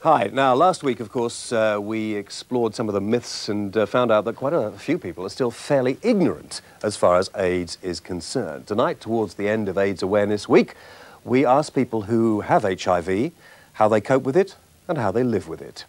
Hi. Now, last week, of course, we explored some of the myths and found out that quite a few people are still fairly ignorant as far as AIDS is concerned. Tonight, towards the end of AIDS Awareness Week, we asked people who have HIV how they cope with it and how they live with it.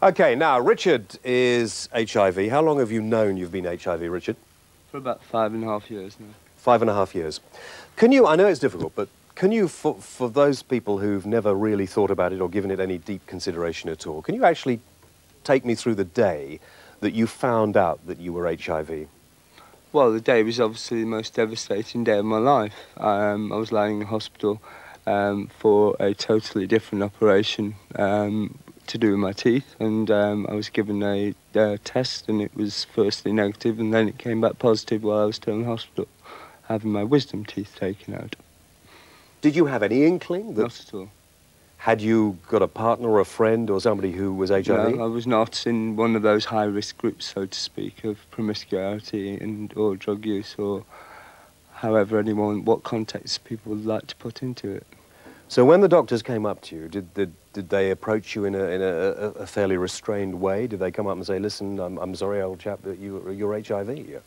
Okay, now, Richard is HIV. How long have you known you've been HIV, Richard? For about 5.5 years now. 5.5 years. Can you, I know it's difficult, but can you, for those people who've never really thought about it or given it any deep consideration at all, can you actually take me through the day that you found out that you were HIV? Well, the day was obviously the most devastating day of my life. I was lying in hospital for a totally different operation to do with my teeth, and I was given a test, and it was firstly negative, and then it came back positive while I was still in hospital, having my wisdom teeth taken out. Did you have any inkling that... Not at all. Had you got a partner or a friend or somebody who was HIV? No, I was not in one of those high-risk groups, so to speak, of promiscuity or drug use, or however what context people would like to put into it. So when the doctors came up to you, did they approach you in a fairly restrained way? Did they come up and say, "Listen, I'm sorry, old chap, that you're HIV"?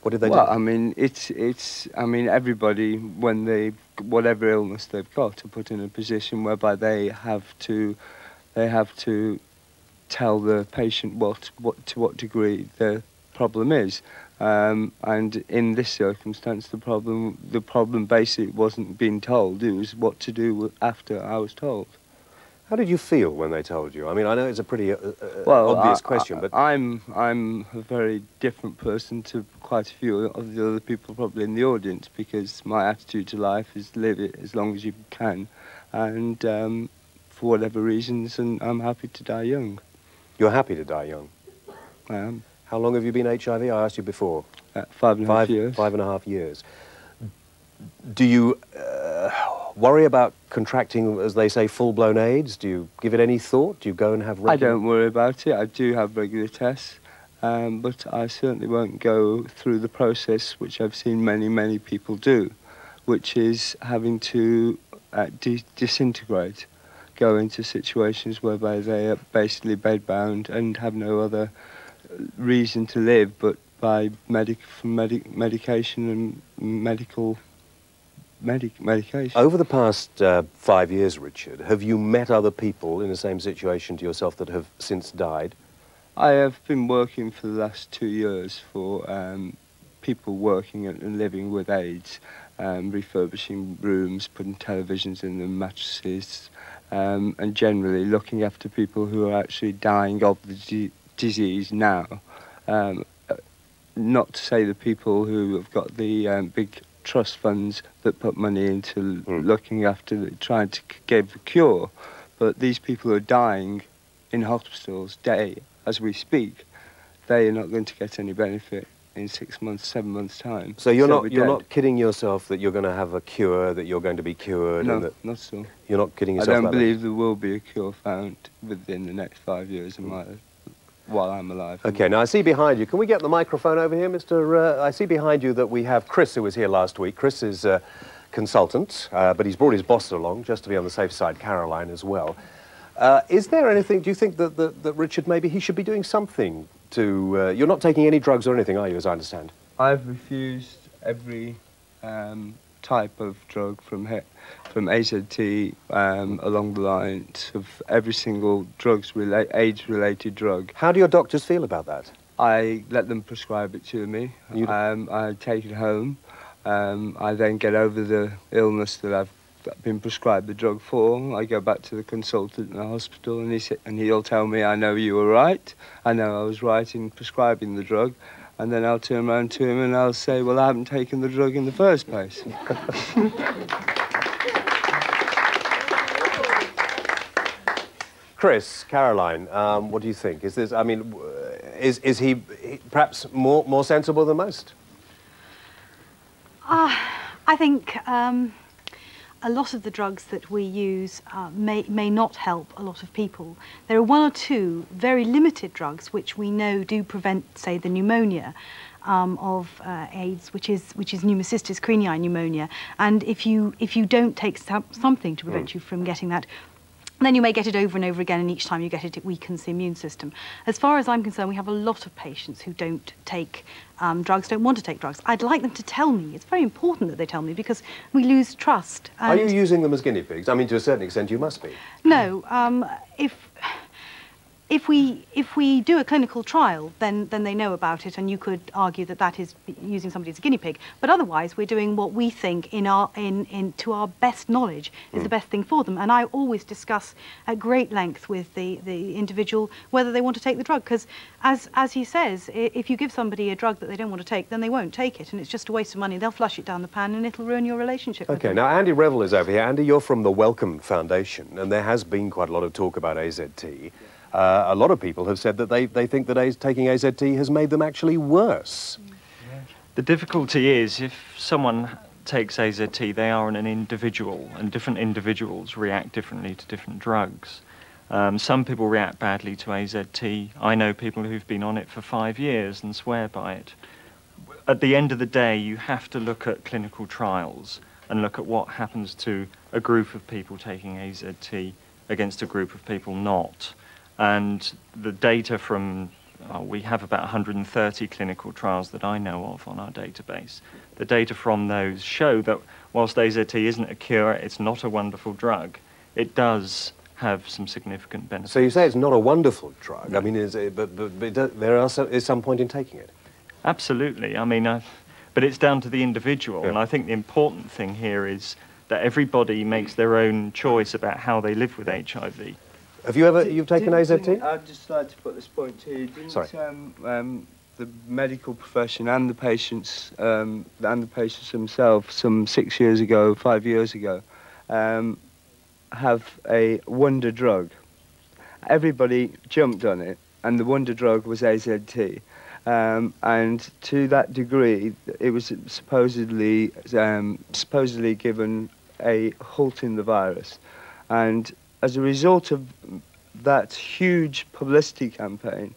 What did they do? Well, I mean, I mean, everybody, when whatever illness they've got, are put in a position whereby they have to tell the patient to what degree the problem is. And in this circumstance, the problem basically wasn't being told, it was what to do after I was told. How did you feel when they told you? I mean, I know it's a pretty obvious question, but... I'm a very different person to quite a few of the other people probably in the audience, because my attitude to life is live it as long as you can, and for whatever reasons, and I'm happy to die young. You're happy to die young? I am. How long have you been HIV? I asked you before. 5.5 years. 5.5 years. Do you worry about contracting, as they say, full-blown AIDS? Do you give it any thought? Do you go and have regular... I don't worry about it. I do have regular tests, but I certainly won't go through the process which I've seen many people do, which is having to disintegrate, go into situations whereby they are basically bedbound and have no other reason to live but by medication and medication. Over the past 5 years, Richard, have you met other people in the same situation to yourself that have since died? I have been working for the last 2 years for people working and living with AIDS, refurbishing rooms, putting televisions in them, mattresses, and generally looking after people who are actually dying of the disease now. Not to say the people who have got the big trust funds that put money into looking after, trying to give a cure, but these people are dying in hospitals as we speak. They are not going to get any benefit in 6 months, 7 months' time. So you're not kidding yourself that you're going to have a cure, that you're going to be cured? No, and that not so. You're not kidding yourself? I don't believe there will be a cure found within the next 5 years of my life, while I'm alive. Okay, now I see behind you, can we get the microphone over here, Mr. I see behind you that we have Chris, who was here last week. Chris is a consultant, but he's brought his boss along, just to be on the safe side, Caroline, as well. Is there anything, do you think that Richard, maybe he should be doing something to... you're not taking any drugs or anything, are you, as I understand? I've refused every type of drug from AZT along the lines of every single AIDS-related drug. How do your doctors feel about that? I let them prescribe it to me. I take it home. I then get over the illness that I've been prescribed the drug for. I go back to the consultant in the hospital, and he'll tell me, "I know you were right. I know I was right in prescribing the drug." And then I'll turn around to him and I'll say, "Well, I haven't taken the drug in the first place." Chris, Caroline, what do you think? Is this, I mean, Is he perhaps more sensible than most? I think a lot of the drugs that we use may not help a lot of people. There are one or two very limited drugs which we know do prevent, say, the pneumonia of AIDS, which is pneumocystis carinii pneumonia. And if you don't take something to prevent you from getting that, then you may get it over and over again, and each time you get it, it weakens the immune system. As far as I'm concerned, we have a lot of patients who don't take drugs, don't want to take drugs. I'd like them to tell me. It's very important that they tell me, because we lose trust. Are you using them as guinea pigs? I mean, to a certain extent, you must be. No. If we do a clinical trial, then they know about it, and you could argue that that is using somebody as a guinea pig. But otherwise, we're doing what we think, to our best knowledge, is the best thing for them. And I always discuss at great length with the individual whether they want to take the drug, because as he says, if you give somebody a drug that they don't want to take, then they won't take it, and it's just a waste of money. They'll flush it down the pan, and it'll ruin your relationship with them. Okay, now Andy Revel is over here. Andy, you're from the Wellcome Foundation, and there has been quite a lot of talk about AZT. A lot of people have said that they think that taking AZT has made them actually worse. The difficulty is, if someone takes AZT, they are an individual, and different individuals react differently to different drugs. Some people react badly to AZT. I know people who've been on it for 5 years and swear by it. At the end of the day, you have to look at clinical trials and look at what happens to a group of people taking AZT against a group of people not. And the data from, we have about 130 clinical trials that I know of on our database. The data from those show that whilst AZT isn't a cure, it's not a wonderful drug, it does have some significant benefits. So you say it's not a wonderful drug. I mean, there is some point in taking it. Absolutely. I mean, but it's down to the individual. Yeah. And I think the important thing here is that everybody makes their own choice about how they live with HIV. Have you ever taken AZT? I'd just like to put this point to you. Sorry. The medical profession and the patients themselves, some 6 years ago, 5 years ago, have a wonder drug. Everybody jumped on it, and the wonder drug was AZT. And to that degree, it was supposedly given a halt in the virus. And as a result of that huge publicity campaign,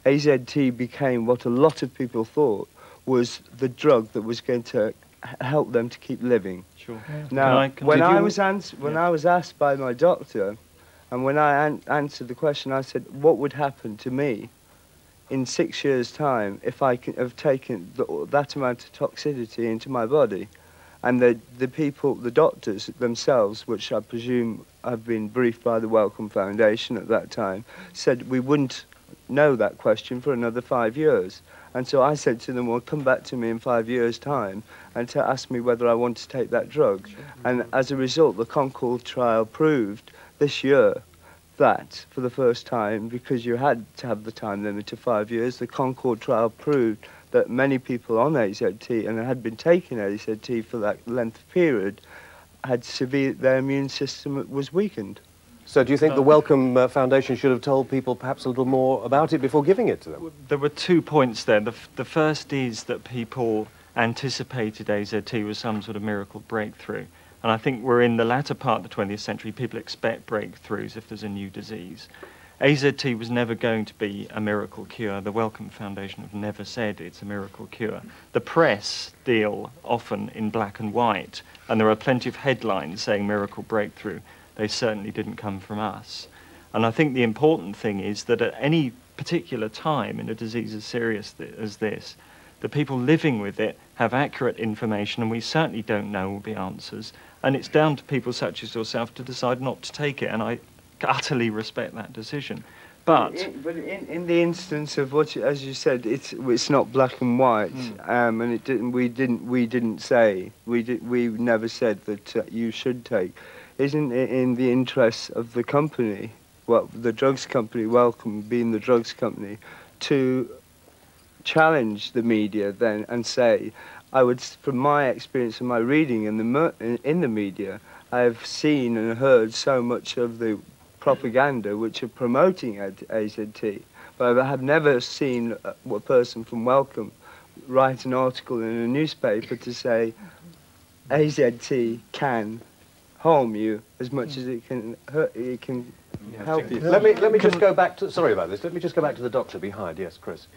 AZT became what a lot of people thought was the drug that was going to help them to keep living. Sure. Now, when I was asked by my doctor, and when I answered the question, I said, what would happen to me in 6 years' time if I could have taken that amount of toxicity into my body? And the doctors themselves, which I presume have been briefed by the Wellcome Foundation at that time, said we wouldn't know that question for another 5 years. And so I said to them, well, come back to me in 5 years' time and to ask me whether I want to take that drug. Sure. And as a result, the Concord trial proved this year that, for the first time, because you had to have the time limit of 5 years, the Concord trial proved that many people on AZT and had been taking AZT for that length of period had their immune system was weakened. So do you think the Wellcome Foundation should have told people perhaps a little more about it before giving it to them? There were 2 points there. The first is that people anticipated AZT was some sort of miracle breakthrough. And I think we're in the latter part of the 20th century. People expect breakthroughs if there's a new disease. AZT was never going to be a miracle cure. The Wellcome Foundation have never said it's a miracle cure. The press deal often in black and white, and there are plenty of headlines saying miracle breakthrough. They certainly didn't come from us. And I think the important thing is that at any particular time in a disease as serious as this, the people living with it have accurate information, and we certainly don't know all the answers. And it's down to people such as yourself to decide not to take it, and I utterly respect that decision. But in the instance of what, as you said, it's not black and white, and we never said that you should take. Isn't it in the interests of the company, well, the drugs company, Wellcome being the drugs company, to challenge the media then and say, from my experience and my reading in the media, I've seen and heard so much of the propaganda which are promoting AZT, but I have never seen a person from Wellcome write an article in a newspaper to say AZT can harm you as much as it can hurt, it can help you. Let me just go back to, sorry about this, let me just go back to the doctor behind. Yes, Chris.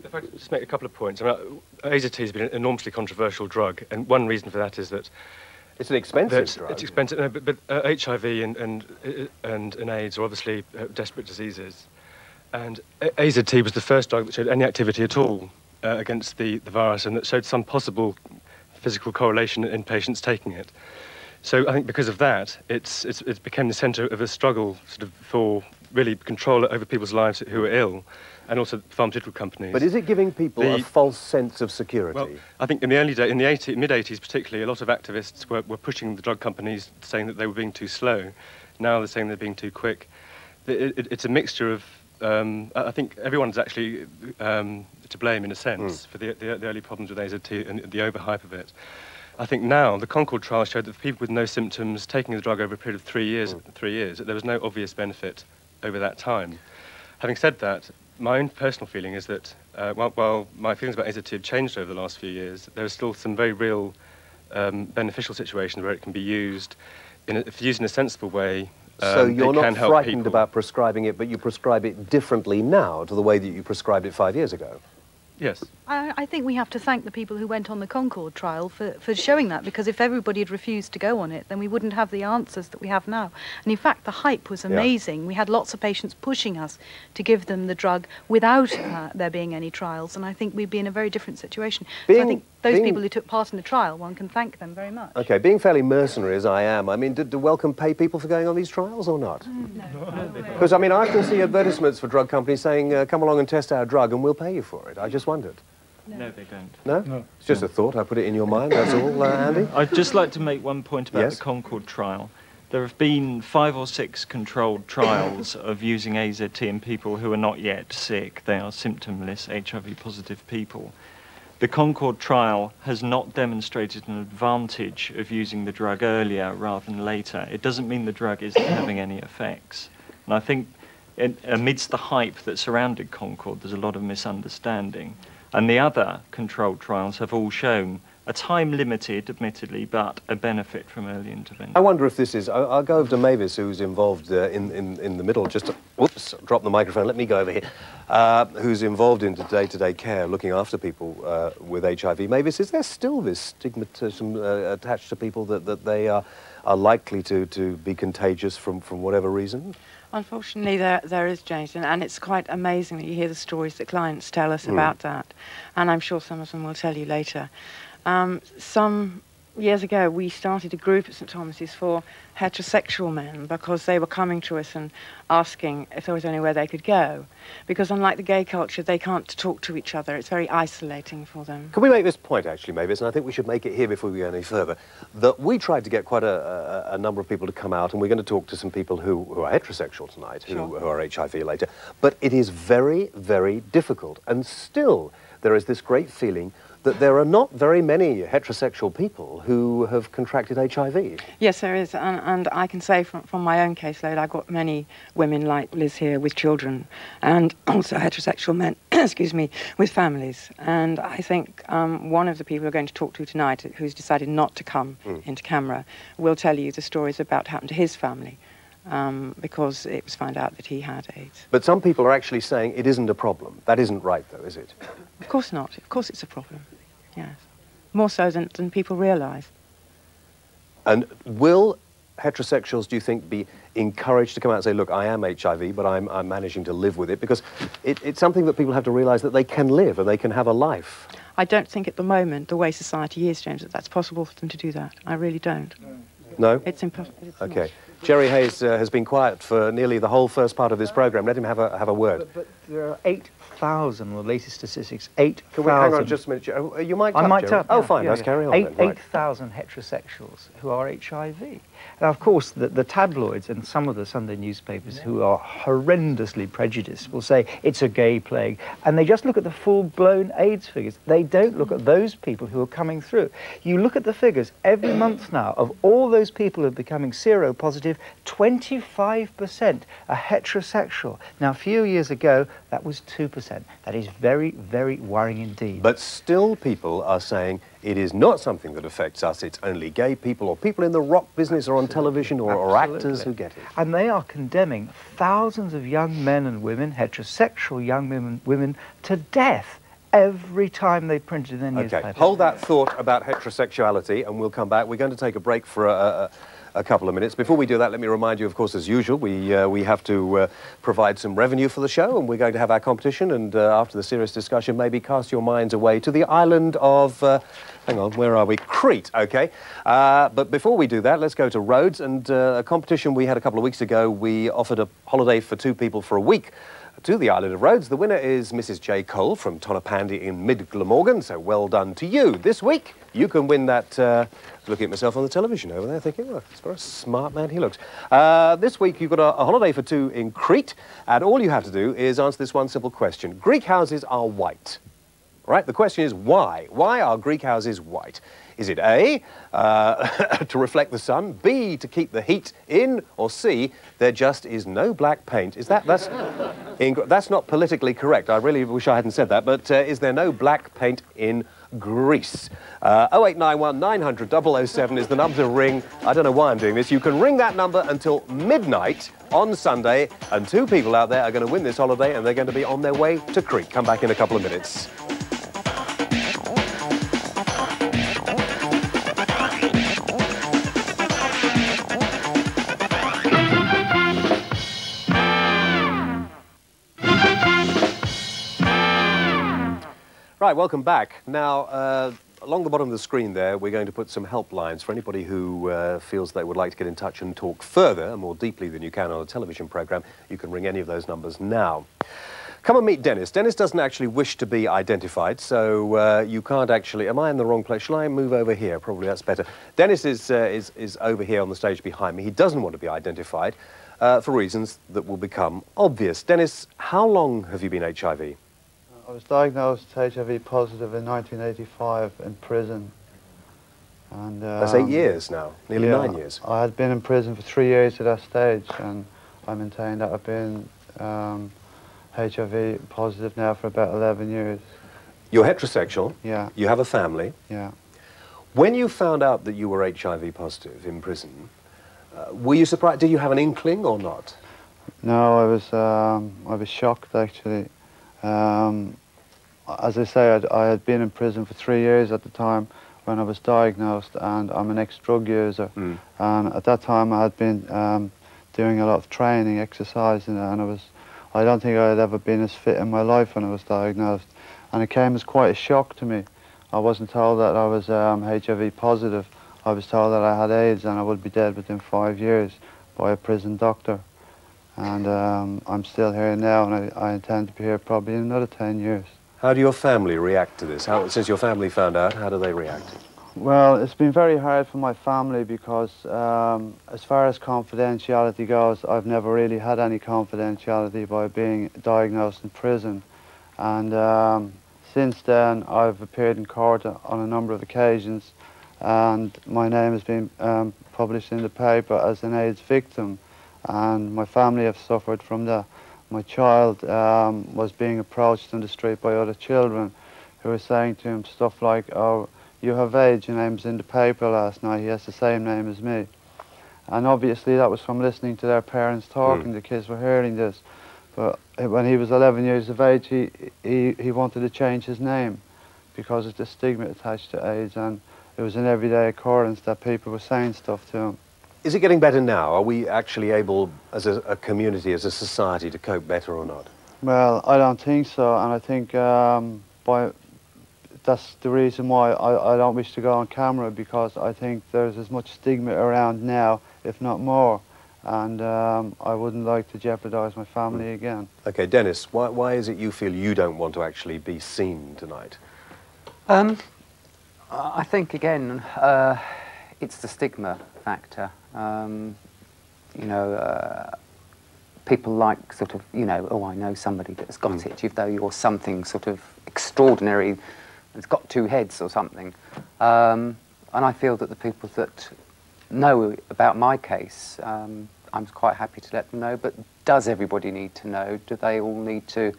If I could just make a couple of points. I mean, AZT has been an enormously controversial drug, and one reason for that is that it's an expensive drug. It's expensive, no, but HIV and AIDS are obviously desperate diseases, and AZT was the first drug that showed any activity at all against the virus, and that showed some possible physical correlation in patients taking it. So I think because of that, it's become the centre of a struggle sort of for really control over people's lives who are ill, and also pharmaceutical companies. But is it giving people a false sense of security? Well, I think in the early days, in the mid-80s particularly, a lot of activists were pushing the drug companies, saying that they were being too slow. Now they're saying they're being too quick. It's a mixture of, I think everyone's actually to blame in a sense for the early problems with AZT and the overhype of it. I think now the Concord trial showed that for people with no symptoms taking the drug over a period of 3 years, that there was no obvious benefit over that time. Having said that, my own personal feeling is that while my feelings about AZT have changed over the last few years, there are still some very real beneficial situations where it can be used if used in a sensible way. So you're not frightened about prescribing it, but you prescribe it differently now to the way that you prescribed it 5 years ago? Yes. I think we have to thank the people who went on the Concord trial for showing that, because if everybody had refused to go on it, then we wouldn't have the answers that we have now. And in fact, the hype was amazing. Yeah. We had lots of patients pushing us to give them the drug without there being any trials, and I think we'd be in a very different situation. So I think those people who took part in the trial, one can thank them very much. Okay, being fairly mercenary as I am, I mean, do Wellcome pay people for going on these trials or not? No. Because, I mean, I can see advertisements for drug companies saying, come along and test our drug and we'll pay you for it. I just wondered. No, they don't. No? No. It's just a thought. I put it in your mind, that's all, Andy. I'd just like to make one point about the Concord trial. There have been 5 or 6 controlled trials of using AZT in people who are not yet sick. They are symptomless HIV-positive people. The Concord trial has not demonstrated an advantage of using the drug earlier rather than later. It doesn't mean the drug isn't having any effects. And I think amidst the hype that surrounded Concord, there's a lot of misunderstanding. And the other controlled trials have all shown a time-limited, admittedly, but a benefit from early intervention. I wonder if this is... I'll go over to Mavis, who's involved in the middle, just to... Whoops, drop the microphone, let me go over here. Who's involved in day-to-day care, looking after people with HIV. Mavis, is there still this stigmatism attached to people that they are likely to be contagious from whatever reason? Unfortunately, there is, James, and it's quite amazing that you hear the stories that clients tell us about that, and I'm sure some of them will tell you later. Some years ago, we started a group at St Thomas's for heterosexual men because they were coming to us and asking if there was anywhere they could go. Because unlike the gay culture, they can't talk to each other. It's very isolating for them. Can we make this point, actually, Mavis, and I think we should make it here before we go any further, that we tried to get quite a number of people to come out, and we're going to talk to some people who are heterosexual tonight, who are HIV later, but it is very, very difficult, and still there is this great feeling that there are not very many heterosexual people who have contracted HIV. Yes, there is, and I can say from my own caseload, I've got many women like Liz here with children, and also heterosexual men, excuse me, with families. And I think one of the people we're going to talk to tonight, who's decided not to come into camera, will tell you the stories about what happened to his family. Because it was found out that he had AIDS. But some people are actually saying it isn't a problem. That isn't right, though, is it? Of course not. Of course it's a problem, yes. More so than people realise. And will heterosexuals, do you think, be encouraged to come out and say, look, I am HIV, but I'm managing to live with it? Because it's something that people have to realise that they can live and they can have a life. I don't think at the moment, the way society is, James, that that's possible for them to do that. I really don't. No? It's impossible. Okay. Jerry Hayes has been quiet for nearly the whole first part of this programme. Let him have a word. But there are 8,000, the latest statistics, 8,000... Can we hang on just a minute? You mic'd up, I mic'd Jerry? up. Oh, fine, let's carry on then. 8,000 heterosexuals who are HIV. Now, of course, the tabloids and some of the Sunday newspapers who are horrendously prejudiced will say it's a gay plague, and they just look at the full-blown AIDS figures. They don't look at those people who are coming through. You look at the figures every month now of all those people who are becoming seropositive, 25% are heterosexual. Now, a few years ago, that was 2%. That is very, very worrying indeed. But still people are saying it is not something that affects us, it's only gay people or people in the rock business or on television or actors who get it. And they are condemning thousands of young men and women, heterosexual young women, to death every time they print it in their newspaper. Okay, hold that thought about heterosexuality and we'll come back. We're going to take a break for a couple of minutes. Before we do that, let me remind you, of course, as usual, we have to provide some revenue for the show, and we're going to have our competition, and after the serious discussion, maybe cast your minds away to the island of, hang on, where are we? Crete, okay? But before we do that, let's go to Rhodes, and a competition we had a couple of weeks ago, we offered a holiday for 2 people for a week to the island of Rhodes. The winner is Mrs. J. Cole from Tonopandi in mid-Glamorgan, so well done to you. This week, you can win that, looking at myself on the television over there, thinking, well, it's for a smart man he looks. This week, you've got a holiday for 2 in Crete, and all you have to do is answer this one simple question. Greek houses are white, right? The question is why? Why are Greek houses white? Is it A, to reflect the sun, B, to keep the heat in, or C, there just is no black paint? That's not politically correct. I really wish I hadn't said that, but is there no black paint in Greece? 0891 900 007 is the number to ring. I don't know why I'm doing this. You can ring that number until midnight on Sunday, and 2 people out there are going to win this holiday, and they're going to be on their way to Crete. Come back in a couple of minutes. Right, welcome back. Now, along the bottom of the screen there, we're going to put some helplines for anybody who feels they would like to get in touch and talk further and more deeply than you can on a television programme. You can ring any of those numbers now. Come and meet Dennis. Dennis doesn't actually wish to be identified, so you can't actually... Am I in the wrong place? Shall I move over here? Probably that's better. Dennis is over here on the stage behind me. He doesn't want to be identified for reasons that will become obvious. Dennis, how long have you been HIV? I was diagnosed HIV positive in 1985 in prison. And, that's 8 years now, nearly 9 years. I had been in prison for 3 years at that stage, and I maintain that I've been HIV positive now for about 11 years. You're heterosexual. Yeah. You have a family. Yeah. When you found out that you were HIV positive in prison, were you surprised? Did you have an inkling or not? No, I was shocked actually. As I say, I had been in prison for 3 years at the time when I was diagnosed, and I'm an ex-drug user. And at that time I had been doing a lot of training, exercising, and I don't think I had ever been as fit in my life when I was diagnosed. And it came as quite a shock to me. I wasn't told that I was HIV positive. I was told that I had AIDS and I would be dead within 5 years by a prison doctor. And I'm still here now, and I intend to be here probably in another 10 years. How do your family react to this? Since your family found out, how do they react? Well, it's been very hard for my family because as far as confidentiality goes, I've never really had any confidentiality by being diagnosed in prison. And since then, I've appeared in court on a number of occasions, and my name has been published in the paper as an AIDS victim. And my family have suffered from that. My child was being approached on the street by other children who were saying to him stuff like, "Oh, you have AIDS, your name's in the paper last night, he has the same name as me." And obviously that was from listening to their parents talking. The kids were hearing this. But when he was 11 years of age, he wanted to change his name because of the stigma attached to AIDS, and it was an everyday occurrence that people were saying stuff to him. Is it getting better now? Are we actually able, as a community, as a society, to cope better or not? Well, I don't think so, and I think that's the reason why I don't wish to go on camera, because I think there's as much stigma around now, if not more, and I wouldn't like to jeopardise my family again. Okay, Dennis, why is it you feel you don't want to actually be seen tonight? I think, again, it's the stigma factor. You know, people like sort of, you know, oh, I know somebody that's got it, even though you're something sort of extraordinary, it's got 2 heads or something. And I feel that the people that know about my case, I'm quite happy to let them know, but does everybody need to know? Do they all need to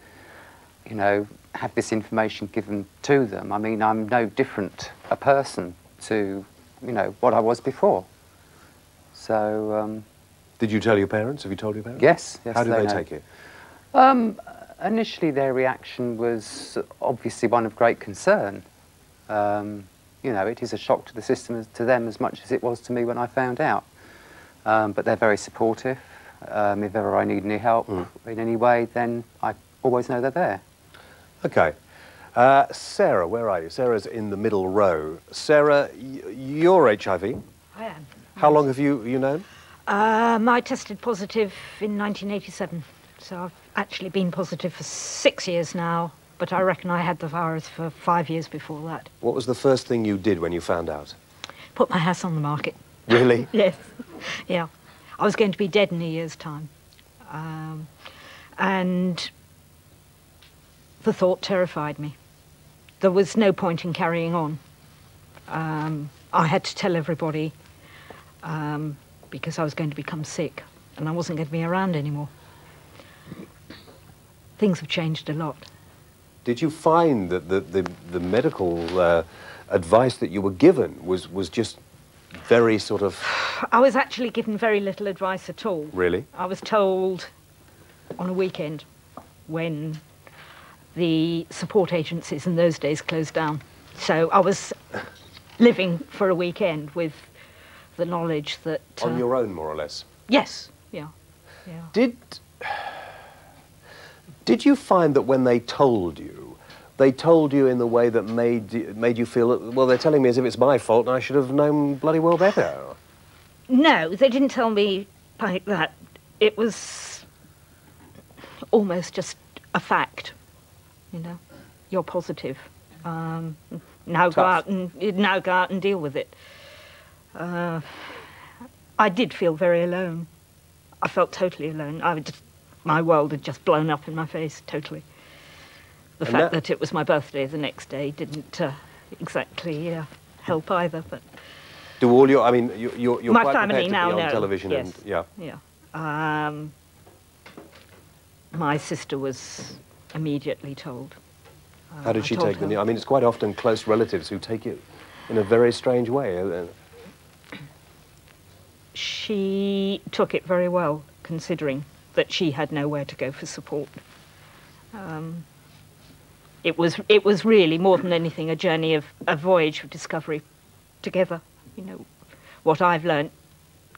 you know, have this information given to them. I mean, I'm no different a person to, you know, what I was before. So... Did you tell your parents? Have you told your parents? Yes. Yes. How did they know. take it? Initially, their reaction was obviously one of great concern. You know, it is a shock to the system, to them as much as it was to me when I found out. But they're very supportive. If ever I need any help in any way, then I always know they're there. Okay. Sarah, where are you? Sarah's in the middle row. Sarah, you're HIV. I am. How long have you known? I tested positive in 1987, so I've actually been positive for 6 years now, but I reckon I had the virus for 5 years before that. What was the first thing you did when you found out? Put my house on the market. Really? Yes. Yeah. I was going to be dead in a year's time. And the thought terrified me. There was no point in carrying on. I had to tell everybody because I was going to become sick and I wasn't going to be around anymore. Things have changed a lot. Did you find that the medical advice that you were given was just very sort of... I was actually given very little advice at all. Really? I was told on a weekend when the support agencies in those days closed down. So I was living for a weekend with the knowledge that... On your own, more or less? Yes, yeah. Did you find that when they told you in the way that made you feel, well, they're telling me as if it's my fault and I should have known bloody well better? No, they didn't tell me like that. It was almost just a fact, you know. You're positive. Now go out and deal with it. I did feel very alone. I felt totally alone. My world had just blown up in my face, totally. The fact that it was my birthday the next day didn't exactly help either. But do all your, I mean, you're my quite family prepared to now be on know. television, Yes. and yeah. Yeah. My sister was immediately told. How did she take the news? I mean, it's quite often close relatives who take it in a very strange way. She took it very well, considering that she had nowhere to go for support. It was really, more than anything, a journey of a voyage of discovery together. You know, what I've learnt,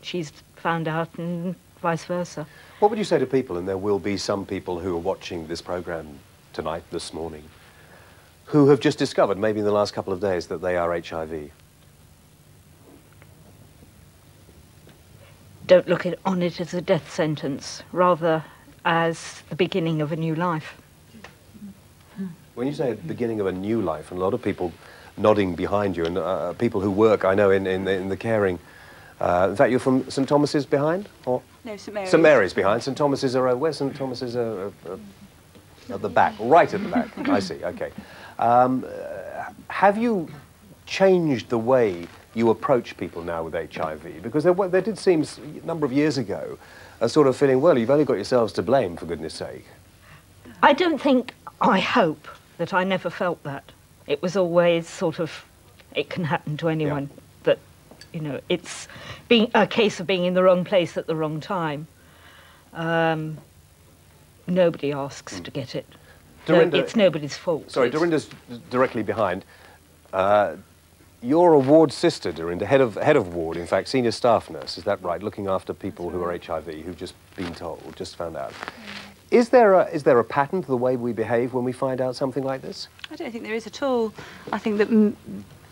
she's found out, and vice versa. What would you say to people, and there will be some people who are watching this programme tonight, this morning, who have just discovered, maybe in the last couple of days, that they are HIV? Don't look on it as a death sentence, rather as the beginning of a new life. When you say the beginning of a new life, and a lot of people nodding behind you, and people who work, I know, in the caring... in fact, you're from St Thomas's behind? Or? No, St Mary's. St Mary's behind. St Thomas's are... where's St Thomas's are... at the back, right at the back. I see, OK. Have you changed the way you approach people now with HIV? Because there did seem, a number of years ago, a sort of feeling, well, you've only got yourselves to blame, for goodness sake. I don't think, I hope, that I never felt that. It was always sort of, it can happen to anyone. Yeah. That, you know, it's being a case of being in the wrong place at the wrong time. Nobody asks to get it. Dorinda, it's nobody's fault. Sorry, Dorinda's directly behind. You're a ward sister, Dorinda, head of ward, in fact, senior staff nurse, is that right? Looking after people who are HIV, who've just been told, just found out. Is there a pattern to the way we behave when we find out something like this? I don't think there is at all. I think that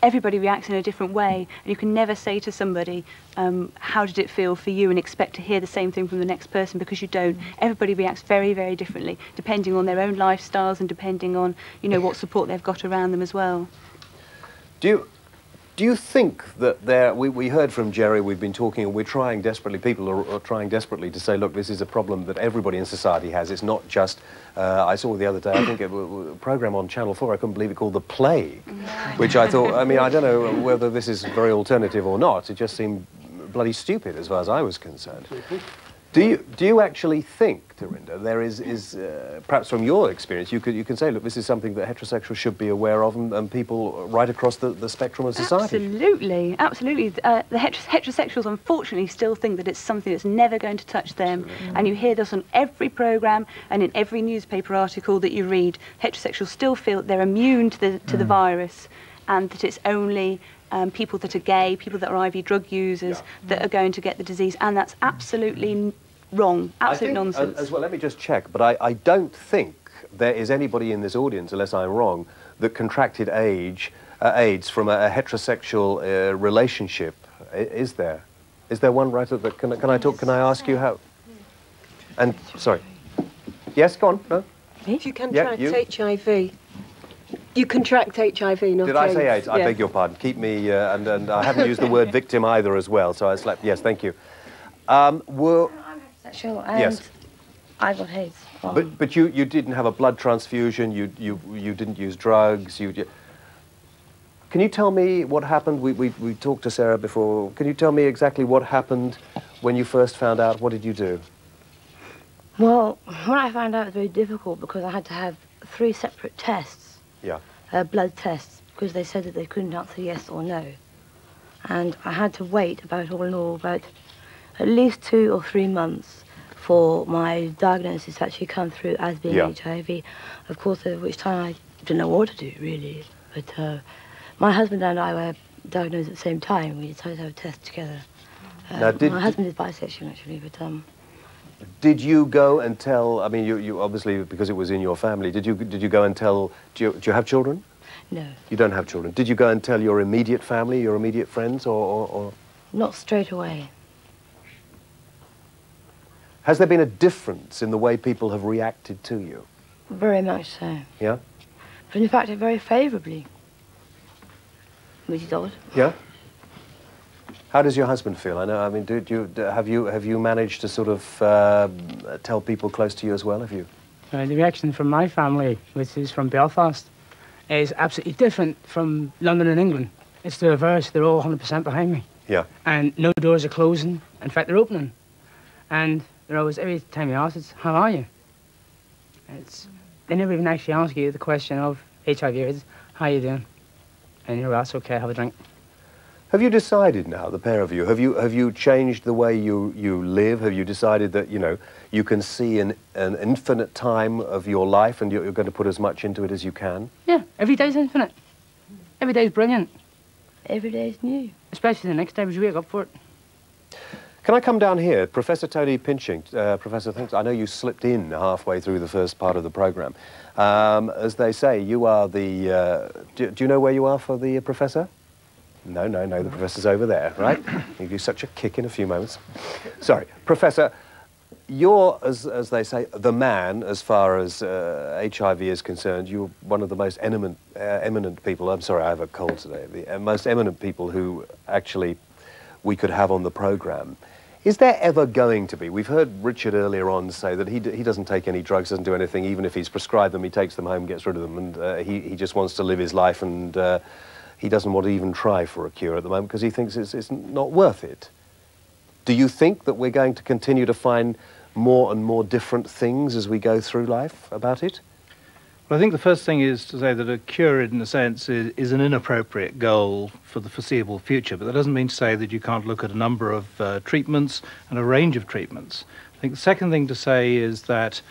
everybody reacts in a different way, and you can never say to somebody, how did it feel for you, and expect to hear the same thing from the next person, because you don't. Everybody reacts very, very differently, depending on their own lifestyles and depending on, you know, what support they've got around them as well. Do you think that we heard from Jerry, we've been talking, and we're trying desperately, people are trying desperately to say, look, this is a problem that everybody in society has. It's not just, I saw the other day, I think it was a programme on Channel 4, I couldn't believe it, called The Plague, which I thought, I mean, I don't know whether this is very alternative or not. It just seemed bloody stupid as far as I was concerned. Do you actually think, Dorinda, there is perhaps from your experience, you can say, look, this is something that heterosexuals should be aware of, and people right across the spectrum of society? Absolutely, absolutely. The heterosexuals, unfortunately, still think that it's something that's never going to touch them. And you hear this on every programme and in every newspaper article that you read. Heterosexuals still feel that they're immune to the virus, and that it's only people that are gay, people that are IV drug users, that are going to get the disease, and that's absolutely wrong, absolute nonsense. As well, let me just check, but I don't think there is anybody in this audience, unless I'm wrong, that contracted AIDS from a heterosexual relationship. Is there? Is there one right at the... Can I ask you how... And, sorry. Yes, go on. No? If you contract HIV... You contract HIV, not Did I say AIDS? I beg your pardon. Keep me... and I haven't used the word victim either as well, so I slept... Yes, thank you. Sexual, and yes. I got AIDS. But you didn't have a blood transfusion. You didn't use drugs. Can you tell me what happened? We talked to Sarah before. Can you tell me exactly what happened when you first found out? What did you do? Well, when I found out, it was very difficult because I had to have 3 separate tests. Yeah. Blood tests, because they said that they couldn't answer yes or no, and I had to wait all in all about at least 2 or 3 months for my diagnosis to actually come through as being HIV. Of course, at which time I didn't know what to do, really. But my husband and I were diagnosed at the same time. We decided to have a test together. My husband is bisexual, actually, but... Did you go and tell... I mean, you obviously, because it was in your family, did you go and tell... Do you have children? No. You don't have children. Did you go and tell your immediate family, your immediate friends, or... Not straight away. Has there been a difference in the way people have reacted to you? Very much so. Yeah? But in fact, very favourably. Which is odd. Yeah? How does your husband feel? I know, I mean, have you managed to sort of tell people close to you as well, have you? The reaction from my family, which is from Belfast, is absolutely different from London and England. It's the reverse. They're all 100% behind me. Yeah. And no doors are closing. In fact, they're opening. And they're always, every time you ask, it's, how are you? They never even actually ask you the question of HIV AIDS, how are you doing? And you're asked, okay, have a drink. Have you decided now, the pair of you, have you changed the way you live? Have you decided that, you know, you can see an infinite time of your life and you're going to put as much into it as you can? Yeah, every day's infinite. Every day's brilliant. Every day's new. Especially the next day, we wake up for it. Can I come down here? Professor Tony Pinching, Professor, thanks. I know you slipped in halfway through the first part of the programme. As they say, you are the... do you know where you are for the Professor? No, the Professor's over there, right? He'll give you such a kick in a few moments. Sorry. Professor, you're, as they say, the man as far as HIV is concerned. You're one of the most eminent people. I'm sorry, I have a cold today. The most eminent people who actually we could have on the programme. Is there ever going to be... We've heard Richard earlier on say that he doesn't take any drugs, doesn't do anything. Even if he's prescribed them, he takes them home, gets rid of them, and he just wants to live his life, and he doesn't want to even try for a cure at the moment because he thinks it's not worth it. Do you think that we're going to continue to find more and more different things as we go through life about it? Well, I think the first thing is to say that a cure, in a sense, is an inappropriate goal for the foreseeable future, but that doesn't mean to say that you can't look at a number of treatments and a range of treatments. I think the second thing to say is that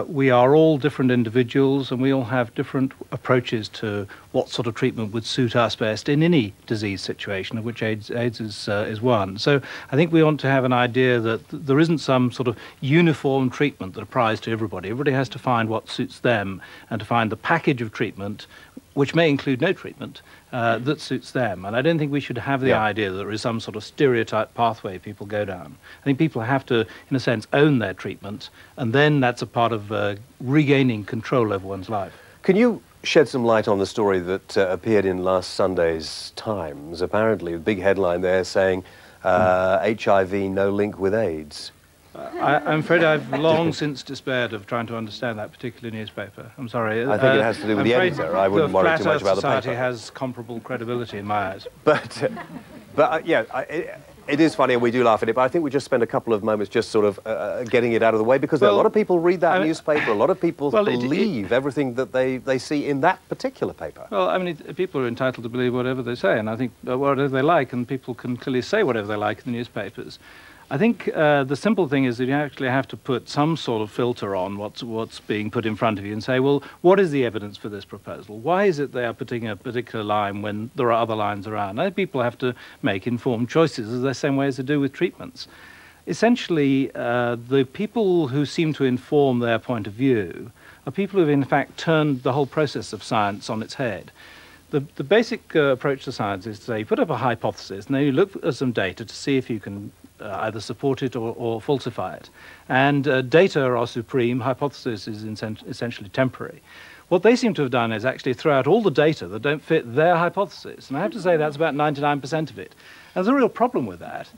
we are all different individuals and we all have different approaches to what sort of treatment would suit us best in any disease situation, of which AIDS is one. So I think we want to have an idea that there isn't some sort of uniform treatment that applies to everybody. Everybody has to find what suits them and to find the package of treatment, which may include no treatment, that suits them. And I don't think we should have the idea that there is some sort of stereotype pathway people go down. I think people have to, in a sense, own their treatment, and then that's a part of regaining control over one's life. Can you shed some light on the story that appeared in last Sunday's Times? Apparently, a big headline there saying, HIV no link with AIDS. I'm afraid I've long since despaired of trying to understand that particular newspaper. I'm sorry. I think it has to do with the editor. I wouldn't worry too much about the paper. Society has comparable credibility in my eyes. But yeah, It is funny, and we do laugh at it, but I think we just spend a couple of moments just sort of getting it out of the way, because there are a lot of people read that newspaper, a lot of people believe everything that they see in that particular paper. Well, I mean, people are entitled to believe whatever they say, and I think whatever they like, and people can clearly say whatever they like in the newspapers. I think the simple thing is that you actually have to put some sort of filter on what's being put in front of you and say, well, what is the evidence for this proposal? Why is it they are putting a particular line when there are other lines around? I think people have to make informed choices, the same way as they do with treatments. Essentially, the people who seem to inform their point of view are people who have in fact turned the whole process of science on its head. The basic approach to science is to say, you put up a hypothesis, and then you look at some data to see if you can either support it or falsify it. And data are supreme, hypothesis is essentially temporary. What they seem to have done is actually throw out all the data that don't fit their hypothesis. And I have to say that's about 99% of it. And there's a real problem with that.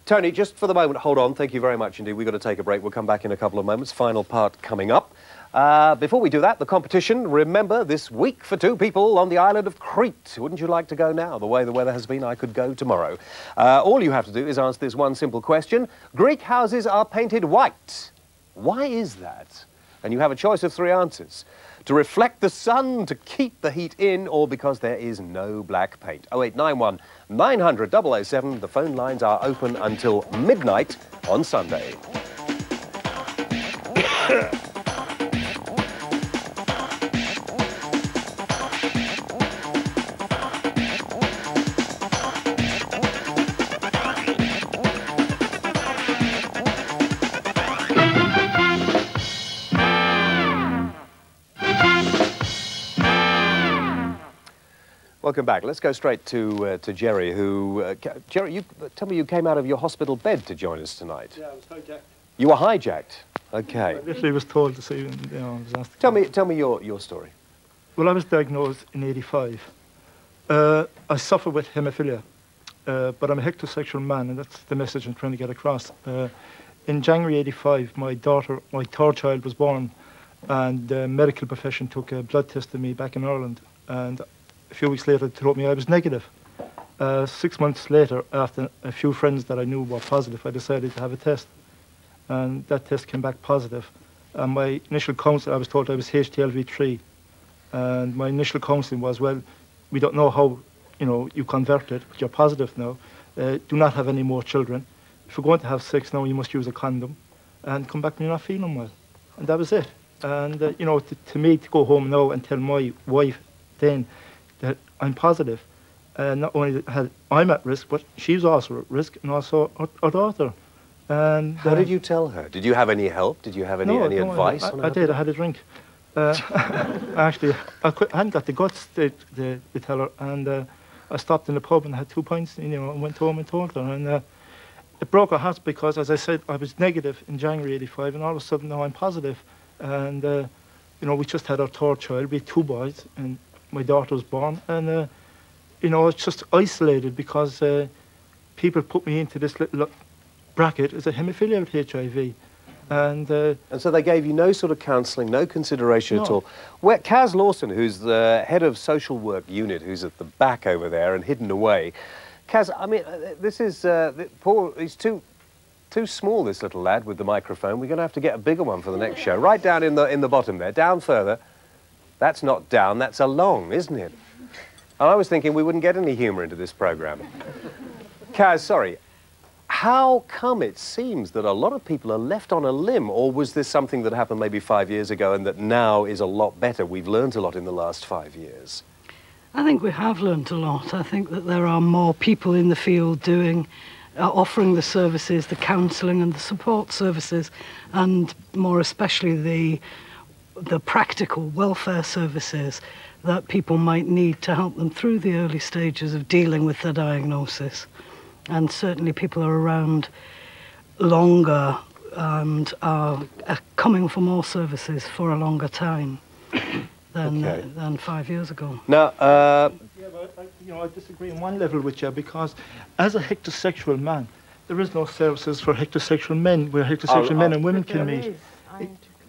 Tony, just for the moment, hold on. Thank you very much indeed. We've got to take a break. We'll come back in a couple of moments. Final part coming up. Before we do that, the competition, remember, this week for 2 people on the island of Crete. Wouldn't you like to go now? The way the weather has been, I could go tomorrow. All you have to do is answer this one simple question. Greek houses are painted white. Why is that? And you have a choice of 3 answers. To reflect the sun, to keep the heat in, or because there is no black paint. 0891 900 007. The phone lines are open until midnight on Sunday. Welcome back. Let's go straight to Jerry, who... Jerry, tell me you came out of your hospital bed to join us tonight. Yeah, I was hijacked. You were hijacked? Okay. I literally was told to see, you know, I was asked to tell me your story. Well, I was diagnosed in '85. I suffer with haemophilia, but I'm a heterosexual man, and that's the message I'm trying to get across. In January '85, my 3rd child was born, and the medical profession took a blood test of me back in Ireland, and a few weeks later, they told me I was negative. 6 months later, after a few friends that I knew were positive, I decided to have a test. And that test came back positive. And my initial counselling, I was told I was HTLV3. And my initial counselling was, well, we don't know how, you know, you converted, but you're positive now. Do not have any more children. If you're going to have sex now, you must use a condom. And come back when you're not feeling well. And that was it. And, you know, to me, to go home now and tell my wife then that I'm positive, not only that I'm at risk, but she's also at risk, and also our daughter. And how did you tell her? Did you have any help? Did you have any advice? I did. I had a drink. Actually, I hadn't got the guts to tell her, and I stopped in the pub and had 2 pints, you know, and went home and told her. And it broke her heart because, as I said, I was negative in January '85, and all of a sudden now I'm positive. And you know, we just had our 3rd child. We had 2 boys, and my daughter was born, and you know, it's just isolated because people put me into this little bracket as a haemophilia with HIV, and so they gave you no sort of counselling, no consideration at all. Kaz Lawson, who's the head of social work unit, who's at the back over there and hidden away. Kaz, I mean, this is Paul. He's too small, this little lad with the microphone. We're going to have to get a bigger one for the next show. Right down in the bottom there, down further. That's not down, that's along, isn't it? And I was thinking we wouldn't get any humour into this programme. Kaz, sorry, how come it seems that a lot of people are left on a limb, or was this something that happened maybe 5 years ago and that now is a lot better? We've learned a lot in the last 5 years. I think we have learned a lot. I think that there are more people in the field doing, offering the services, the counselling and the support services, and more especially the practical welfare services that people might need to help them through the early stages of dealing with the diagnosis. And certainly people are around longer and are coming for more services for a longer time than 5 years ago. Now, yeah, but you know, I disagree on one level with you, because as a heterosexual man, there is no services for heterosexual men where heterosexual men and women can meet.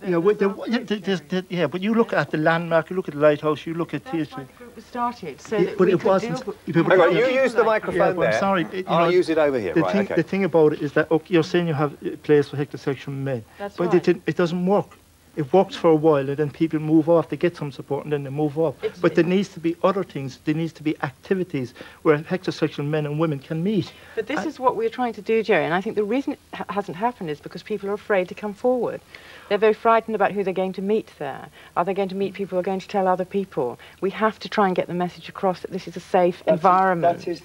Yeah, but you look at the landmark, you look at the lighthouse, you look at theatre. The group was started, so Yeah, that but we it could wasn't. deal Hang on, you use the microphone but there. I'm sorry. I'll use it over here. The Right, thing, okay. the thing about it is that you're saying you have a place for heterosexual men, That's but right. it doesn't work. It works for a while, and then people move off. They get some support, and then they move off. But there needs to be other things. There needs to be activities where heterosexual men and women can meet. But this is what we're trying to do, Jerry, and I think the reason it hasn't happened is because people are afraid to come forward. They're very frightened about who they're going to meet there. Are they going to meet people who are going to tell other people? We have to try and get the message across that this is a safe environment. That's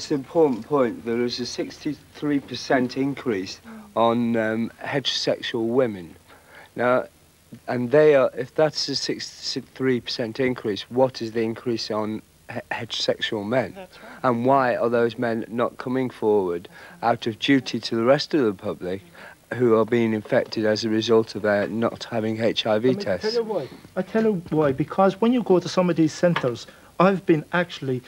the important point. There is a 63% increase on heterosexual women. Now, and they are, if that's a 63% increase, what is the increase on heterosexual men? That's right. And why are those men not coming forward out of duty to the rest of the public who are being infected as a result of not having HIV tests? I tell you why. Because when you go to some of these centres, I've been actually,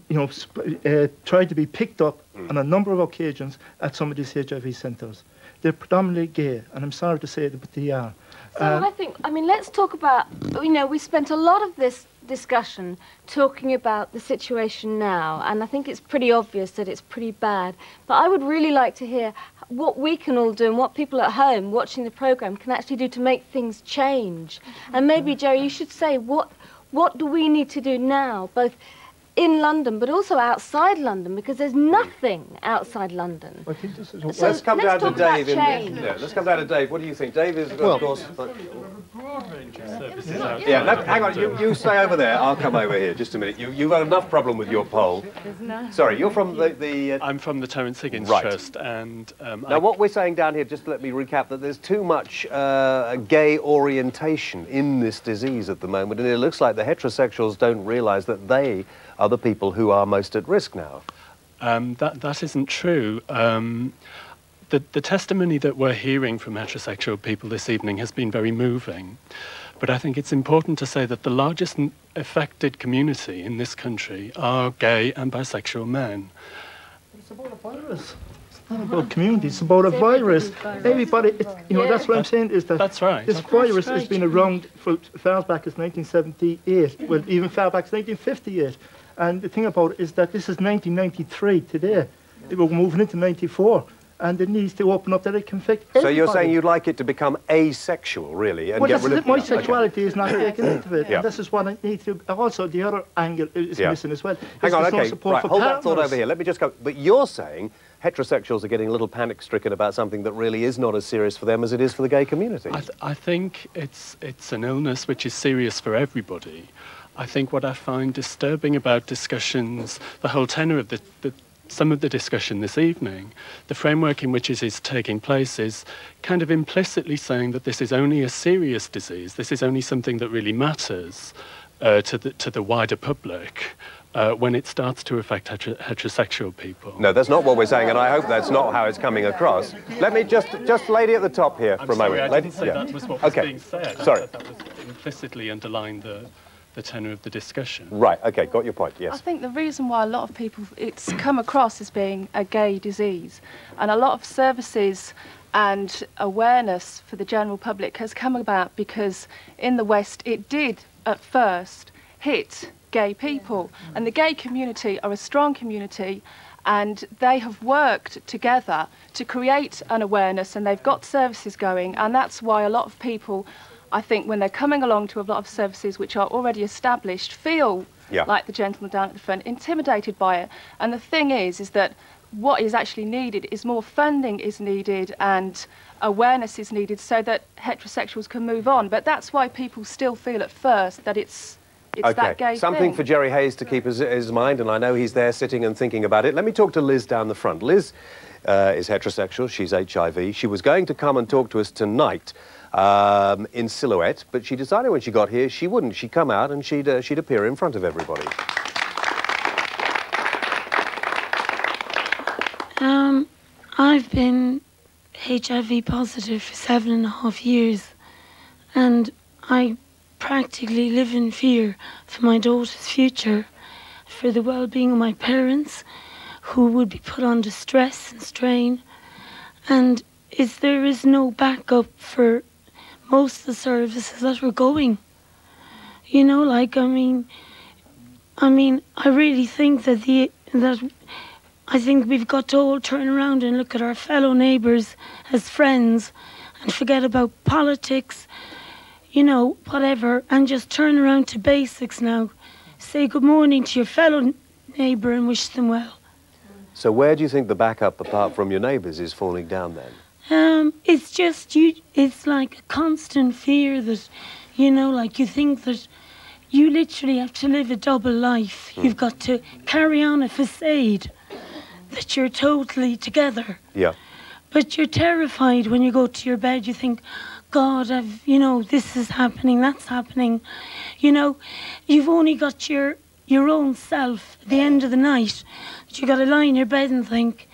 tried to be picked up on a number of occasions at some of these HIV centres. They're predominantly gay, and I'm sorry to say it, but they are. So let's talk about, we spent a lot of this discussion talking about the situation now, and I think it's pretty obvious that it's pretty bad. But I would really like to hear what we can all do and what people at home watching the programme can actually do to make things change. And maybe, Jerry, you should say, what do we need to do now, both in London, but also outside London, because there's nothing outside London. I think this is So let's come down to talk about Dave. change. Let's come down to Dave. What do you think? Dave is, Well, of course... broad range of services out Yeah, there. hang on, you stay over there. I'll come over here, just a minute. You've had enough problem with your poll. Sorry, you're from the I'm from the Terence Higgins Right. Trust, and now, what we're saying down here, just let me recap, that there's too much gay orientation in this disease at the moment, and it looks like the heterosexuals don't realise that they are the people who are most at risk now. that isn't true. The testimony that we're hearing from heterosexual people this evening has been very moving, but I think it's important to say that the largest affected community in this country are gay and bisexual men. It's about a virus. It's not about community, it's about a virus. Everybody, that's what I'm saying, is that that's right. This virus has been around for far back as 1978, well, even far back as 1958. And the thing about it is that this is 1993 today. We're moving into 94. And it needs to open up that it can affect everybody. So you're saying you'd like it to become asexual, really, and well, get rid of... my sexuality is not taken into it. Yeah. And this is what I need to... Also, the other angle is missing as well. Hang on, there's no okay, support right, for hold that partners. thought over here. Let me just go... But you're saying heterosexuals are getting a little panic-stricken about something that really is not as serious for them as it is for the gay community. I think it's an illness which is serious for everybody. I think what I find disturbing about discussions, the whole tenor of some of the discussion this evening, the framework in which it is taking place is kind of implicitly saying that this is only a serious disease, this is only something that really matters to the wider public when it starts to affect heterosexual people. No, that's not what we're saying, and I hope that's not how it's coming across. Let me just lady at the top here for a moment. I didn't say that was what was being said. Sorry. I said that was implicitly underlying the tenor of the discussion. Right, okay, got your point, I yes. think the reason why a lot of people, it's come across as being a gay disease, and a lot of services and awareness for the general public has come about because in the West it did at first hit gay people, and the gay community are a strong community, and they have worked together to create an awareness, and they've got services going, and that's why a lot of people, I think, when they're coming along to a lot of services which are already established, feel like the gentleman down at the front, intimidated by it. And the thing is that what is actually needed is more funding is needed and awareness is needed so that heterosexuals can move on. But that's why people still feel at first that it's that gay Something thing. for Jerry Hayes to keep his mind, and I know he's there sitting and thinking about it. Let me talk to Liz down the front. Liz is heterosexual, she's HIV. She was going to come and talk to us tonight in silhouette, but she decided when she got here she wouldn't. She'd come out and she'd appear in front of everybody. I've been HIV positive for 7.5 years, and I practically live in fear for my daughter's future, for the well-being of my parents, who would be put under stress and strain. And is there is no backup for most of the services that we're going. You know, like, I mean, I really think that I think we've got to all turn around and look at our fellow neighbours as friends and forget about politics, you know, whatever, and just turn around to basics now. Say good morning to your fellow neighbour and wish them well. So where do you think the backup, apart from your neighbours, is falling down then? It's just it's like a constant fear that, you know, like you think that you literally have to live a double life. You've got to carry on a facade that you're totally together. Yeah. But you're terrified when you go to your bed. You think, God, you know, this is happening, that's happening. You know, you've only got your own self at the end of the night. You got to lie in your bed and think,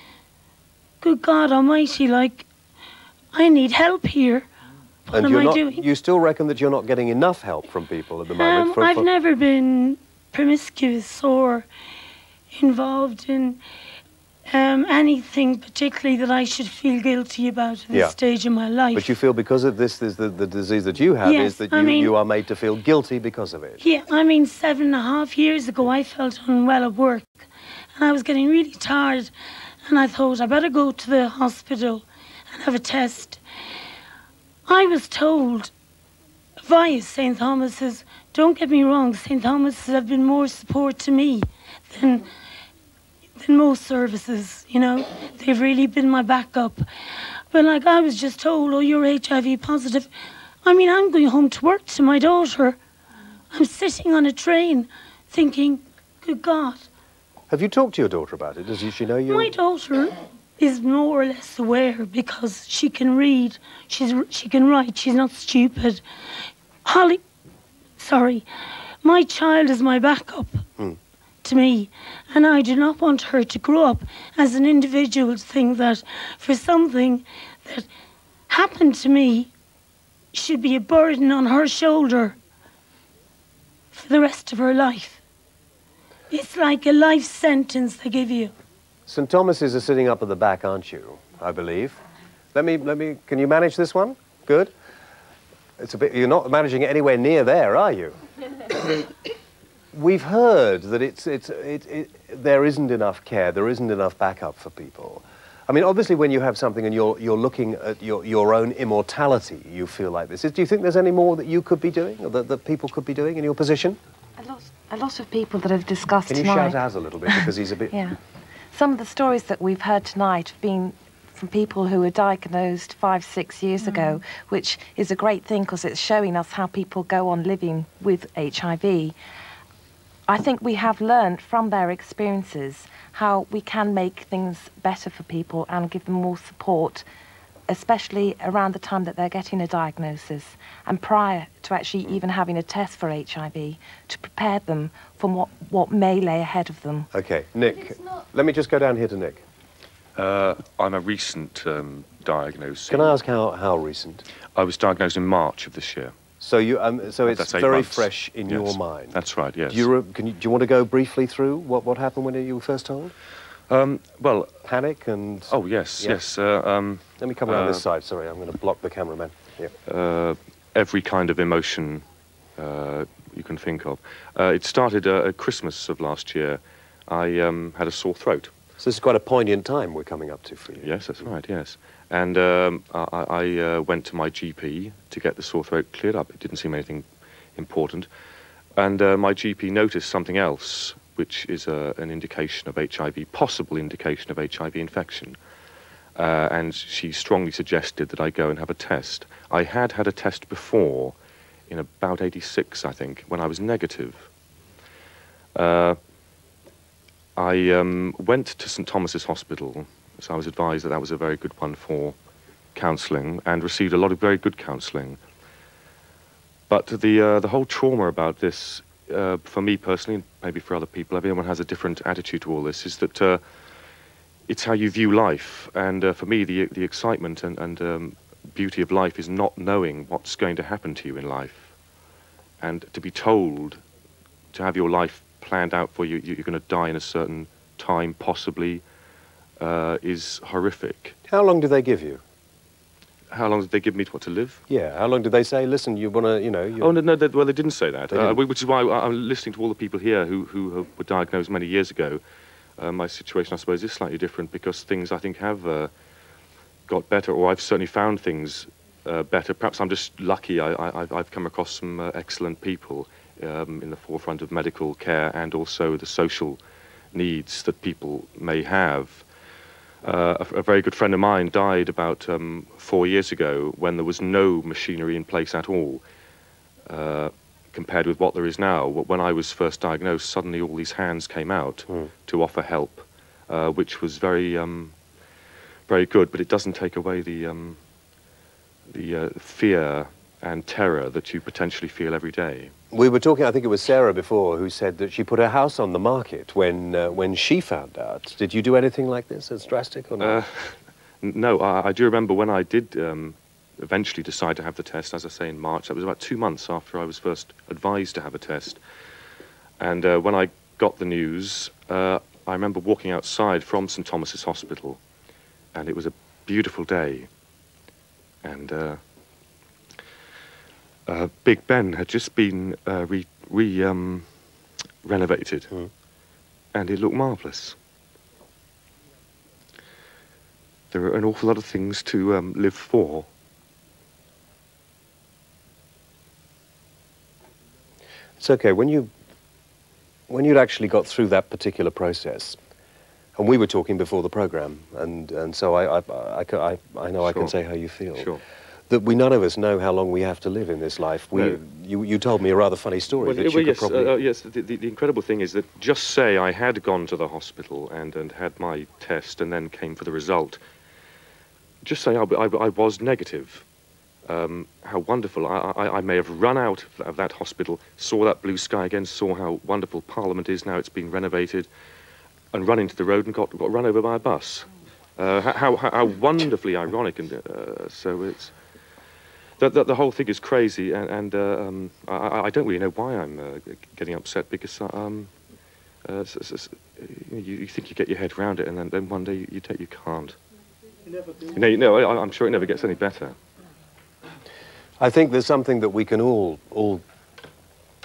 good God Almighty, like, I need help here. What am I doing? You still reckon that you're not getting enough help from people at the moment? I've never been promiscuous or involved in anything particularly that I should feel guilty about at this stage in my life. But you feel because of this, the disease that you have is that you are made to feel guilty because of it. Yeah, I mean, 7.5 years ago I felt unwell at work and I was getting really tired and I thought I better go to the hospital and have a test. I was told via St. Thomas's, don't get me wrong, St. Thomas's have been more support to me than most services, you know. They've really been my backup. But like I was just told, oh, you're HIV positive. I mean, I'm going home to work to my daughter. I'm sitting on a train thinking, good God. Have you talked to your daughter about it? Does she know you? My daughter is more or less aware because she can read, she can write, she's not stupid. My child is my backup to me, and I do not want her to grow up as an individual to think that for something that happened to me should be a burden on her shoulder for the rest of her life. It's like a life sentence they give you. St. Thomas's are sitting up at the back, aren't you? I believe. Can you manage this one? Good. It's a bit, you're not managing it anywhere near there, are you? We've heard that there isn't enough care, there isn't enough backup for people. I mean, obviously when you have something and you're looking at your own immortality, you feel like this. Do you think there's any more that you could be doing, or that people could be doing in your position? A lot of people that have discussed tonight... Can you shout out a little bit, because he's a bit... Yeah. Some of the stories that we've heard tonight have been from people who were diagnosed 5-6 years ago, which is a great thing because it's showing us how people go on living with HIV. I think we have learned from their experiences how we can make things better for people and give them more support, especially around the time that they're getting a diagnosis and prior to actually even having a test for HIV, to prepare them for what may lay ahead of them. OK, Nick, let me just go down here to Nick. I'm a recent diagnosis. Can I ask how recent? I was diagnosed in March of this year. So so it's very months. fresh in your mind. That's right. Yes. Do you want to go briefly through what happened when you were first told? Well, panic and. Oh yes, yes. Let me come around this side. Sorry, I'm going to block the cameraman. Yeah. Every kind of emotion you can think of. It started at Christmas of last year. I had a sore throat. So this is quite a poignant time we're coming up to for you. Yes, that's right. Yes. And I went to my GP to get the sore throat cleared up. It didn't seem anything important. And my GP noticed something else, which is an indication of HIV, possible indication of HIV infection. And she strongly suggested that I go and have a test. I had had a test before, in about '86, I think, when I was negative. I went to St. Thomas's Hospital, so I was advised that that was a very good one for counselling, and received a lot of very good counselling. But the whole trauma about this, for me personally, and maybe for other people, everyone has a different attitude to all this, is that it's how you view life. And for me, the excitement and beauty of life is not knowing what's going to happen to you in life. And to be told to have your life planned out for you, you're going to die in a certain time, possibly, is horrific. How long do they give you? How long did they give me to live? Yeah, how long did they say, listen, you want to, you know... Oh, no, well, they didn't say that, didn't. Which is why I'm listening to all the people here who were diagnosed many years ago. My situation, I suppose, is slightly different because things, I think, have got better, or I've certainly found things better. Perhaps I'm just lucky. I've come across some excellent people in the forefront of medical care and also the social needs that people may have. A very good friend of mine died about 4 years ago when there was no machinery in place at all, compared with what there is now. When I was first diagnosed, suddenly all these hands came out to offer help, which was very, very good. But it doesn't take away the fear and terror that you potentially feel every day. We were talking, I think it was Sarah before, who said that she put her house on the market when she found out. Did you do anything like this? It's drastic or not? No, I do remember when I did eventually decide to have the test, as I say, in March. That was about 2 months after I was first advised to have a test. And when I got the news, I remember walking outside from St Thomas's Hospital, and it was a beautiful day. And Big Ben had just been renovated, and it looked marvellous. There are an awful lot of things to live for. It's okay. When you'd actually got through that particular process, and we were talking before the programme, and so I know I can say how you feel. Sure. That none of us know how long we have to live in this life. No. You told me a rather funny story. Well, that you yes, could probably... yes. The incredible thing is that just say I had gone to the hospital and had my test and then came for the result. Just say I was negative. How wonderful. I may have run out of that hospital, saw that blue sky again, saw how wonderful Parliament is now, it's been renovated, and run into the road and got run over by a bus. How wonderfully ironic. And so it's... The whole thing is crazy, and I don't really know why I'm getting upset, because you think you get your head around it, and then one day you can't. I'm sure it never gets any better. I think there's something that we can all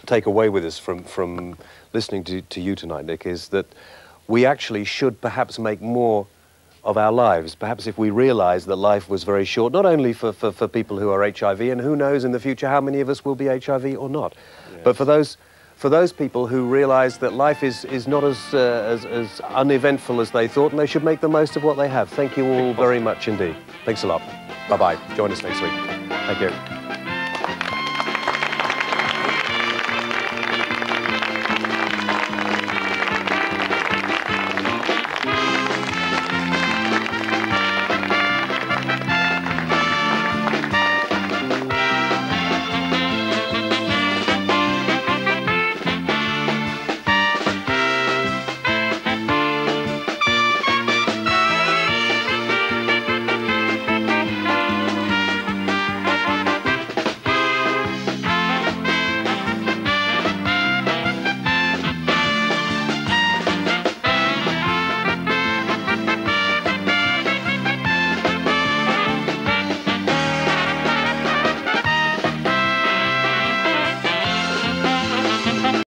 take away with us from listening to you tonight, Nick, is that we actually should perhaps make more of our lives. Perhaps if we realise that life was very short, not only for people who are HIV, and who knows in the future how many of us will be HIV or not, but for those people who realise that life is not as uneventful as they thought, and they should make the most of what they have. Thank you all very much indeed. Thanks a lot. Bye-bye. Join us next week. Thank you.